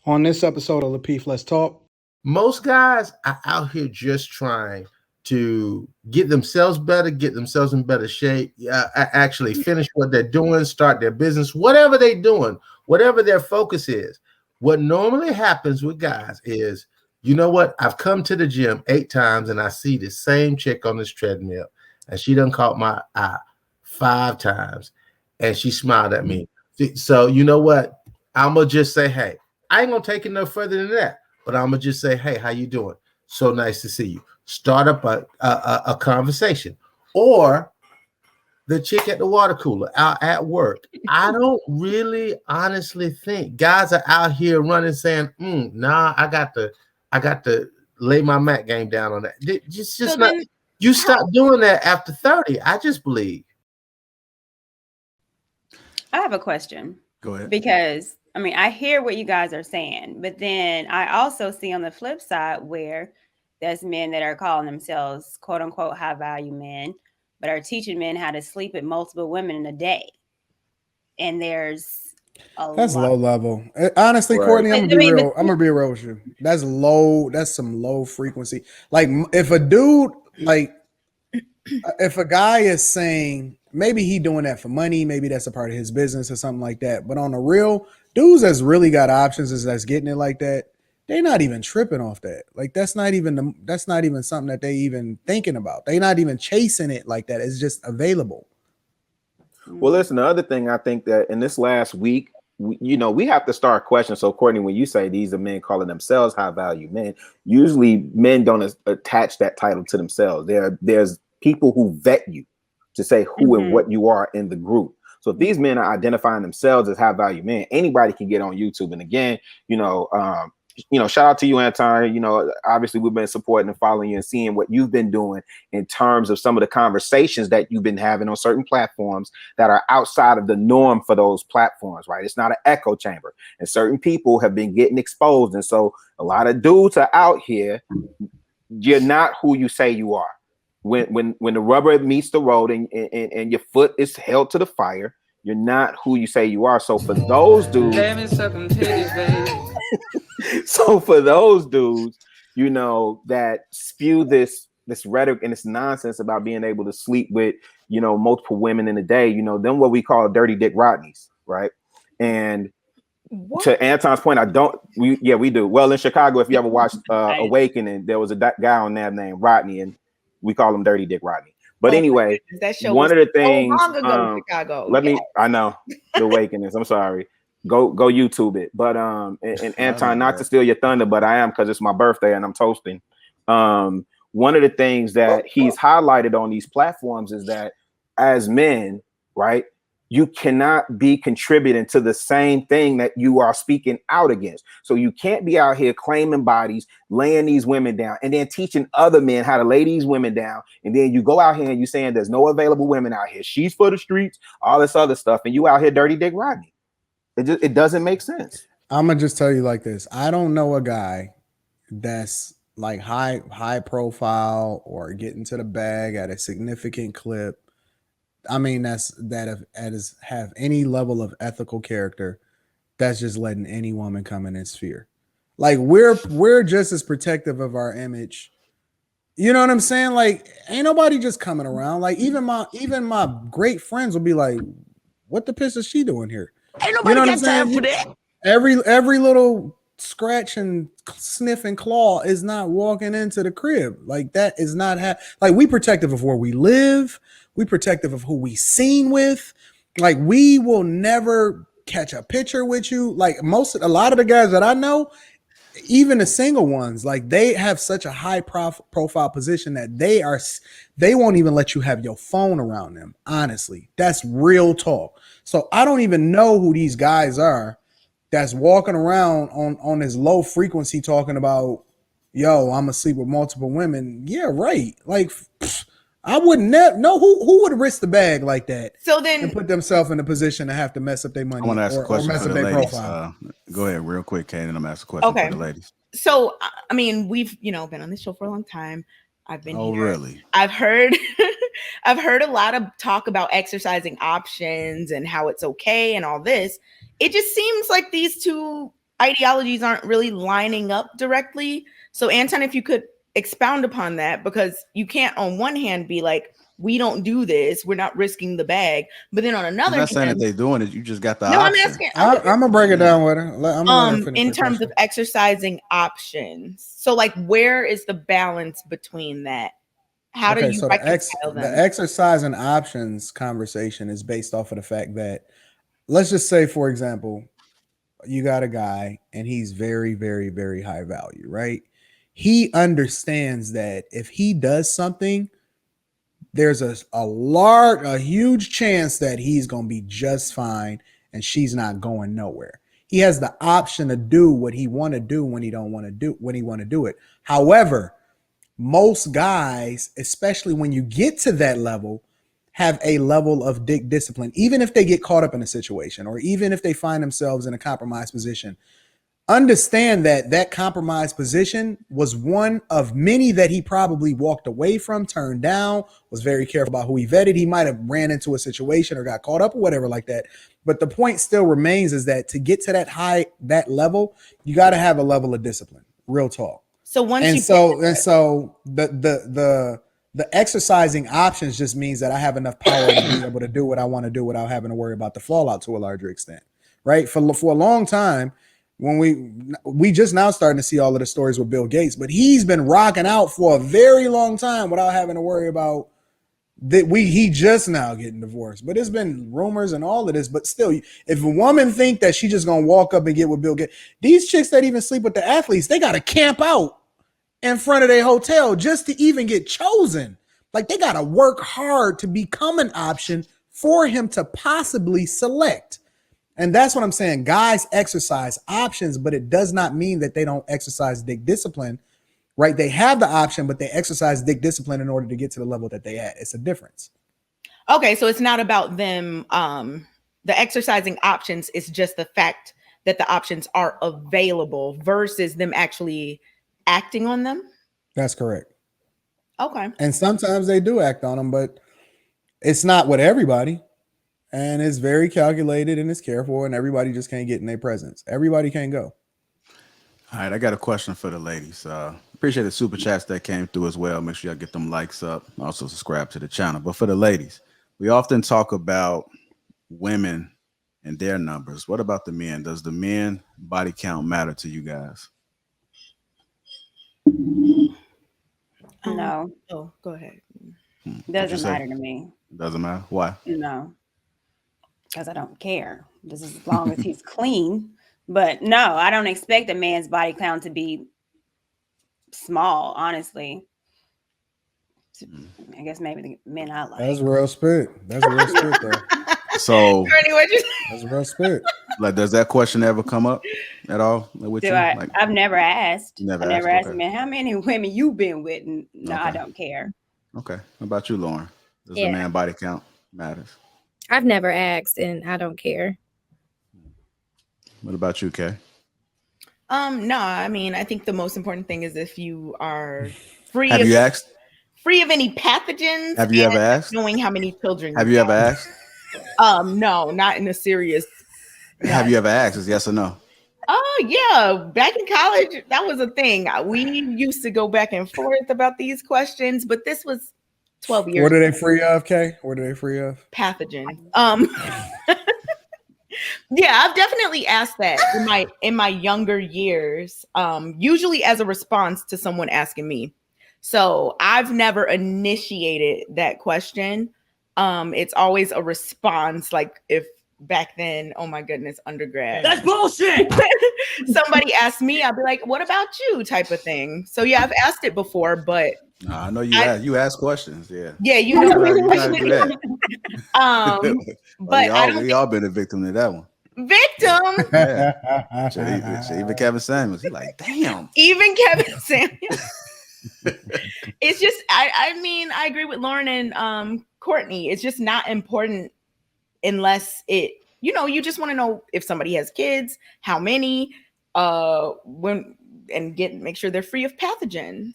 On this episode of Lapeef, Let's Talk. Most guys are out here just trying to get themselves better, get themselves in better shape, actually finish what they're doing, start their business, whatever they're doing, whatever their focus is. What normally happens with guys is, you know what? I've come to the gym 8 times and I see the same chick on this treadmill and she done caught my eye 5 times and she smiled at me. So you know what? I'm going to just say, hey, I ain't going to take it no further than that. But I'm going to just say, hey, how you doing? So nice to see you. Start up a conversation. Or the chick at the water cooler out at work. I don't really honestly think guys are out here running saying, nah, I got to lay my mat game down on that. You stop doing that after 30. I just believe. I have a question. Go ahead. Because I mean, I hear what you guys are saying, but then I also see on the flip side where there's men that are calling themselves quote unquote high value men, but are teaching men how to sleep with multiple women in a day. And there's that's low level. Honestly, right. Courtney, I'm gonna be real with you. That's low. That's some low frequency. Like if a dude, like if a guy is saying maybe he doing that for money, maybe that's a part of his business or something like that. But on the real, dudes that's really got options that's getting it like that, they're not even tripping off that. Like that's not even something that they even thinking about. They're not even chasing it like that. It's just available. Well, listen, the other thing I think that in this last week, we have to start questioning. So, Courtney, when you say these are men calling themselves high value men, usually men don't attach that title to themselves. There's people who vet you to say who and what you are in the group. So if these men are identifying themselves as high value men, anybody can get on YouTube. And again, shout out to you, Anton. Obviously we've been supporting and following you and seeing what you've been doing in terms of some of the conversations that you've been having on certain platforms that are outside of the norm for those platforms, right? It's not an echo chamber, and certain people have been getting exposed. And so a lot of dudes are out here. You're not who you say you are. When the rubber meets the road and your foot is held to the fire, you're not who you say you are. So for those dudes, that spew this rhetoric and this nonsense about being able to sleep with, multiple women in a day, them what we call dirty dick Rodneys, right? And what? To Anton's point, we do. Well, in Chicago, if you ever watched Awakening, there was a guy on there named Rodney, and we call him Dirty Dick Rodney. But anyway, that show one of the things, Chicago. I know the Awakenings. I'm sorry. Go YouTube it. But and Anton, not to steal your thunder, but I am, because it's my birthday and I'm toasting. One of the things that he's highlighted on these platforms is that as men, right, you cannot be contributing to the same thing that you are speaking out against. So you can't be out here claiming bodies, laying these women down, and then teaching other men how to lay these women down. And then you go out here and you saying there's no available women out here. She's for the streets, all this other stuff. And you out here dirty dick Rodney. It doesn't make sense. I'm going to just tell you like this. I don't know a guy that's like high profile or getting to the bag at a significant clip. I mean, have any level of ethical character that's just letting any woman come in his sphere. Like we're just as protective of our image. You know what I'm saying? Like ain't nobody just coming around. Like even my great friends will be like, what the piss is she doing here? Ain't nobody got time for that. Every little scratch and sniff and claw is not walking into the crib. Like that is not like we protective of where we live. We protective of who we seen with. Like we will never catch a picture with you. Like a lot of the guys that I know, even the single ones, like they have such a high profile position that they won't even let you have your phone around them. Honestly, that's real talk. So I don't even know who these guys are that's walking around on this low frequency talking about, yo, I'm gonna sleep with multiple women. Yeah, right. Like I wouldn't know who would risk the bag like that. So then and put themselves in a position to have to mess up their money. I want to ask a question for the ladies. Go ahead, real quick, Kate, and I'm asking a question for the ladies. So I mean, we've been on this show for a long time. I've been here. Really? I've heard a lot of talk about exercising options and how it's okay and all this. It just seems like these two ideologies aren't really lining up directly. So Anton, if you could expound upon that, because you can't on one hand be like, we don't do this, we're not risking the bag, but then on another I'm not saying hand, that they're doing it. You just got the no, I'm option. asking. I'm gonna break it down with her. I'm gonna let her finish In the terms question. of exercising options. So, like, where is the balance between that? How do you So reconcile the them? exercise and options conversation is based off of the fact that, let's just say, for example, you got a guy and he's very, very, very high value, right? He understands that if he does something, there's a huge chance that he's going to be just fine and she's not going nowhere. He has the option to do what he want to do when he don't want to do when he want to do it. However, most guys, especially when you get to that level, have a level of dick discipline, even if they get caught up in a situation or even if they find themselves in a compromised position. Understand that that compromised position was one of many that he probably walked away from, turned down, was very careful about who he vetted. He might have ran into a situation or got caught up or whatever like that. But the point still remains is that to get to that level, you got to have a level of discipline. Real talk. So once the exercising options just means that I have enough power to be able to do what I want to do without having to worry about the fallout to a larger extent, right? For a long time, when we just now starting to see all of the stories with Bill Gates, but he's been rocking out for a very long time without having to worry about that. He just now getting divorced, but it's been rumors and all of this. But still, if a woman think that she just gonna walk up and get with Bill Gates, these chicks that even sleep with the athletes, they gotta camp out in front of their hotel just to even get chosen. Like, they gotta work hard to become an option for him to possibly select. And that's what I'm saying. Guys exercise options, but it does not mean that they don't exercise dick discipline, right? They have the option, but they exercise dick discipline in order to get to the level that they at. It's a difference. Okay, so it's not about them, the exercising options. It's just the fact that the options are available versus them actually acting on them. That's correct. Okay. And sometimes they do act on them, but it's not with everybody. And it's very calculated and it's careful, and everybody just can't get in their presence. Everybody can't go. All right, I got a question for the ladies. Appreciate the super chats that came through as well. Make sure y'all get them likes up. Also subscribe to the channel. But for the ladies, we often talk about women and their numbers. What about the men? Does the men body count matter to you guys? No. Oh, go ahead. Doesn't matter to me. Doesn't matter. Why? No. Because I don't care. Just as long as he's clean. But no, I don't expect a man's body count to be small, honestly. I guess maybe the men I like. That's real spit. That's real spit, though. So that's real spit. Like, does that question ever come up at all with you? I've never asked. Never I never asked okay. man, how many women you been with? No, Okay. I don't care. Okay. How about you, Lauren? Does the man body count matters? I've never asked, and I don't care. What about you, Kay? No, I mean, I think the most important thing is if you are free. Have you asked? Free of any pathogens. Have you ever asked? Knowing how many children. Have you ever asked? No, not in a serious. Have you ever asked? Is yes or no? Oh yeah, back in college, that was a thing. We used to go back and forth about these questions, but this was 12 years. What are they free of, Kay? What are they free of? Pathogen. Yeah, I've definitely asked that in my younger years, usually as a response to someone asking me. So I've never initiated that question. It's always a response, like if back then, oh my goodness, undergrad. That's bullshit. Somebody asked me, I'd be like, what about you? Type of thing. So yeah, I've asked it before, but I know you ask questions. Yeah. Yeah, you know. You gotta do that. But we all been a victim to that one. Victim. Yeah. Even Kevin Samuels, he like, damn. Even Kevin Samuels. It's just, I mean, I agree with Lauren and Courtney. It's just not important unless you just want to know if somebody has kids, how many, when, and make sure they're free of pathogens.